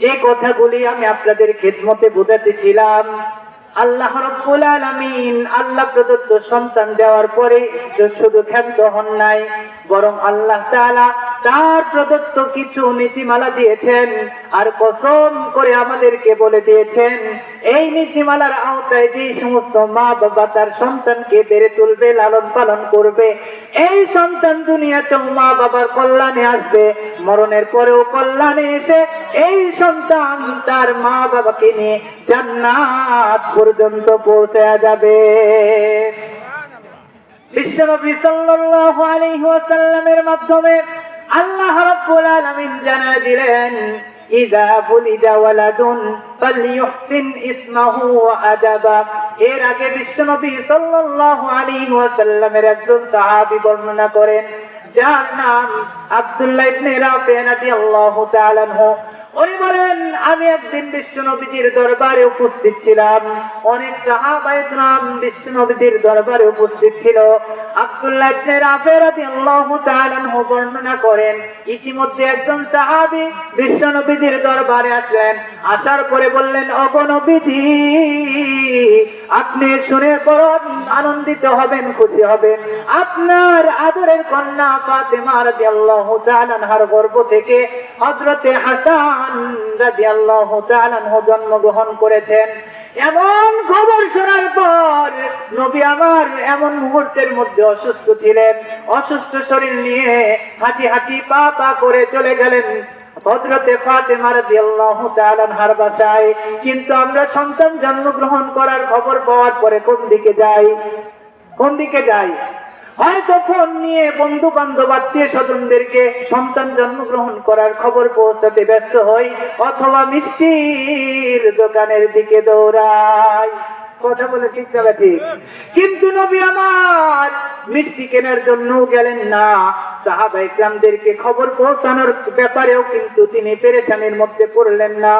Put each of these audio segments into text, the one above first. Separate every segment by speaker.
Speaker 1: যে কথাগুলি আমি আপনাদের খেদমতে বোঝাতেছিলাম, আল্লাহ রাব্বুল আলামিন আল্লাহ প্রদত্ত সন্তান দেওয়ার পরে শুধু ক্ষান্ত হন নাই, বরং আল্লাহ তাআলা তার প্রদত্ত কিছু নীতিমালা দিয়েছেন। আর কসম করে আমাদেরকে বলে দিয়েছেন, এই নীতিমালার আওতায় যে সমস্ত মা বাবা তার সন্তানকে বেড়ে তুলবে, লালন পালন করবে, এই সন্তান দুনিয়াতেও মা বাবার কল্যাণে আসবে, মরণের পরেও কল্যাণে এসে এই সন্তান তার মা বাবাকে নিয়ে জান্নাত পর্যন্ত পৌঁছে যাবে। বিশ্বনবী সাল্লাল্লাহু আলাইহি ওয়াসাল্লামের মাধ্যমে আল্লাহ রাব্বুল আলামিন জানিয়ে দিলেন, ইযা বুলিদা ওয়ালাদুন ফালইউহসিন ইসমাহু ওয়া আদাবা। এর আগে বিশ্বনবী সাল্লাল্লাহু আলাইহি ওয়াসাল্লামের একজন সাহাবী বর্ণনা করেন, যার নাম আব্দুল্লাহ ইবনে রাফি রাদিয়াল্লাহু তাআলা আনহু। উনি বলেন, আমি একদিন বিশ্বনবীর দরবারে উপস্থিত ছিলাম, অনেক সাহাবায়ে কেরাম বিশ্বনবীর দরবারে উপস্থিত ছিল। আব্দুল্লাহ ইবনে রাফি রাদিয়াল্লাহু তাআলা আনহু বর্ণনা করেন, ইতিমধ্যে একজন সাহাবী বিশ্বনবীর দরবারে আসলেন। আসার পরে বললেন, ওগো নবীজি, আপনি শুনে বড় আনন্দিত হবেন, খুশি হবেন। আপনার আদরের কন্যা ফাতেমা রাদিয়াল্লাহু তাআলা আনহার গর্ভ থেকে হযরতে হাসান রাদিয়াল্লাহু তাআলা আনহু জন্মগ্রহণ করেছেন। এমন খবর শোনার পর নবী আমার এমন মুহূর্তের মধ্যে অসুস্থ ছিলেন। অসুস্থ শরীর নিয়ে হাঁটি হাঁটি পা পা করে চলে গেলেন হযরতে ফাতেমা রাদিয়াল্লাহু তাআলা আনহার বাসায়। কিন্তু আমরা সন্তান জন্মগ্রহণ করার খবর পাওয়ার পরে কোন দিকে যাই? হয়তো ফোন নিয়ে বন্ধু বান্ধব আত্মীয় স্বজনদেরকে সন্তান জন্মগ্রহণ করার খবর পৌঁছাতে ব্যস্ত হই, অথবা মিষ্টির দোকানের দিকে দৌড়াই। কথা বলে ঠিক না ঠিক? কিন্তু নবী আমার মিষ্টি কেনার জন্য গেলেন না, সাহাবায়ে কেরামদেরকে খবর পৌঁছানোর ব্যাপারেও কিন্তু তিনি পেরেশানির মধ্যে পড়লেন না,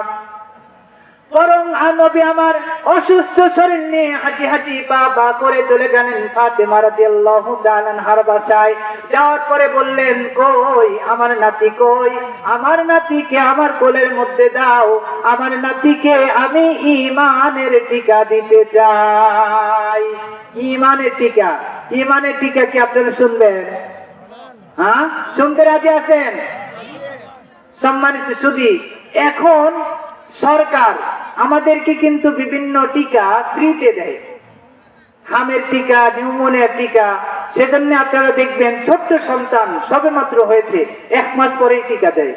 Speaker 1: বরং নবী আমার অসুস্থ শরীর নিয়ে হাঁটি হাঁটি পা পা করে চলে গেলেন ফাতেমা রাদিয়াল্লাহু তাআলা আনহার বাসায়। যাওয়ার পরে বললেন, কই আমার নাতি, কই আমার নাতিকে আমার কোলের মধ্যে দাও, আমার নাতিকে আমি ঈমানের টিকা দিতে চাই। ঈমানের টিকা কি আপনারা শুনবেন? হ্যাঁ, শুনতে রাজি আছেন? সম্মানিত সুধী, এখন সরকার আমাদেরকে কিন্তু বিভিন্ন টিকা ফ্রিতে দেয়, হামের টিকা, নিউমোনিয়ার টিকা। সেজন্য আপনারা দেখবেন ছোট্ট সন্তান সবেমাত্র হয়েছে, 1 মাস পরেই টিকা দেয়,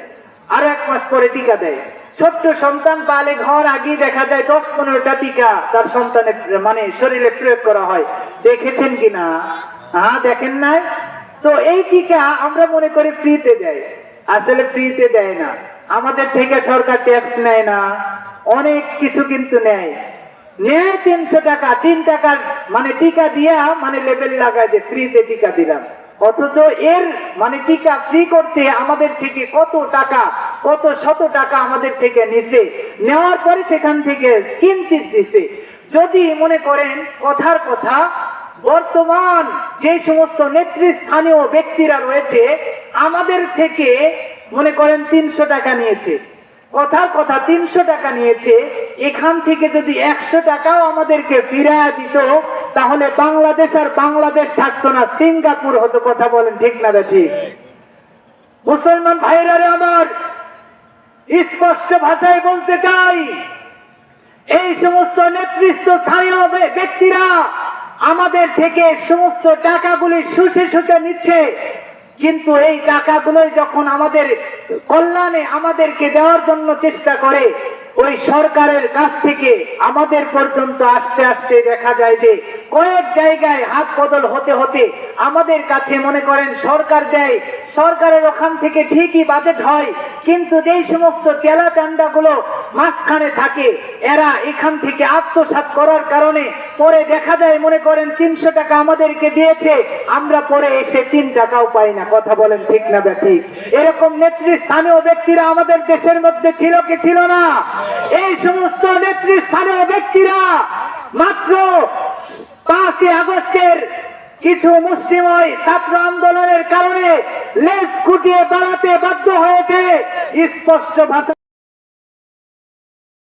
Speaker 1: আর 1 মাস পরে টিকা দেয়। ছোট্ট সন্তান পালে ঘর আগেই দেখা যায় 10-15টা টিকা তার সন্তানের শরীরে প্রয়োগ করা হয়। দেখেছেন কিনা? হ্যাঁ, দেখেন নাই তো? এই টিকা আমরা মনে করি ফ্রিতে দেয়, আসলে ফ্রিতে দেয় না। আমাদের থেকে সরকার ট্যাক্স নেয় না, অনেক কিছু কিন্তু নেয় 300 টাকা, 3 টাকার টিকা দিয়া লেবেল লাগায় যে ফ্রিতে টিকা দিলাম। অথচ এর টিকা ফ্রি করতে আমাদের থেকে কত টাকা, কত শত টাকা আমাদের থেকে নিছে, নেওয়ার পরে সেখান থেকে কিঞ্চিত দিছে। যদি মনে করেন কথার কথা, বর্তমান যে সমস্ত নেতৃস্থানীয় ব্যক্তিরা রয়েছে আমাদের থেকে মনে করেন 300 টাকা নিয়েছে, কথার কথা 300 টাকা নিয়েছে, এখান থেকে যদি 100 টাকাও আমাদেরকে ফিরিয়ে দিত, তাহলে বাংলাদেশ আর বাংলাদেশ থাকতো না, সিঙ্গাপুর হতো। কথা বলেন ঠিক না ঠিক? মুসলমান ভাইরা আমার, স্পষ্ট ভাষায় বলতে চাই, এই সমস্ত নেতৃস্থানীয় ব্যক্তিরা আমাদের থেকে সমস্ত টাকাগুলি শুষে নিচ্ছে, কিন্তু এই টাকাগুলো যখন আমাদের কল্যাণে আমাদেরকে দেওয়ার জন্য চেষ্টা করে, ওই সরকারের কাছ থেকে আমাদের পর্যন্ত আস্তে আস্তে দেখা যায় যে কয়েক জায়গায় হাত বদল হতে হতে আমাদের কাছে মনে করেন সরকার দেয়, সরকারের ওখান থেকে ঠিকই বাজেট হয়, কিন্তু যেই সমস্ত চেলা চান্দাগুলো মাঝখানে থাকে এরা এখান থেকে আত্মসাৎ করার কারণে পরে দেখা যায় মনে করেন 300 টাকা আমাদেরকে দিয়েছে, আমরা পরে এসে 3 টাকাও পাই না। কথা বলেন ঠিক না ঠিক? এরকম নেতৃস্থানীয় ব্যক্তিরা আমাদের দেশের মধ্যে ছিল কি ছিল না? এই সমস্ত নেতৃস্থানীয় ব্যক্তিরা মাত্র 5 আগস্টের কিছু মুসলিময় ছাত্র আন্দোলনের কারণে লেজ গুটিয়ে দাঁড়াতে বাধ্য হয়েছে। স্পষ্ট ভাষা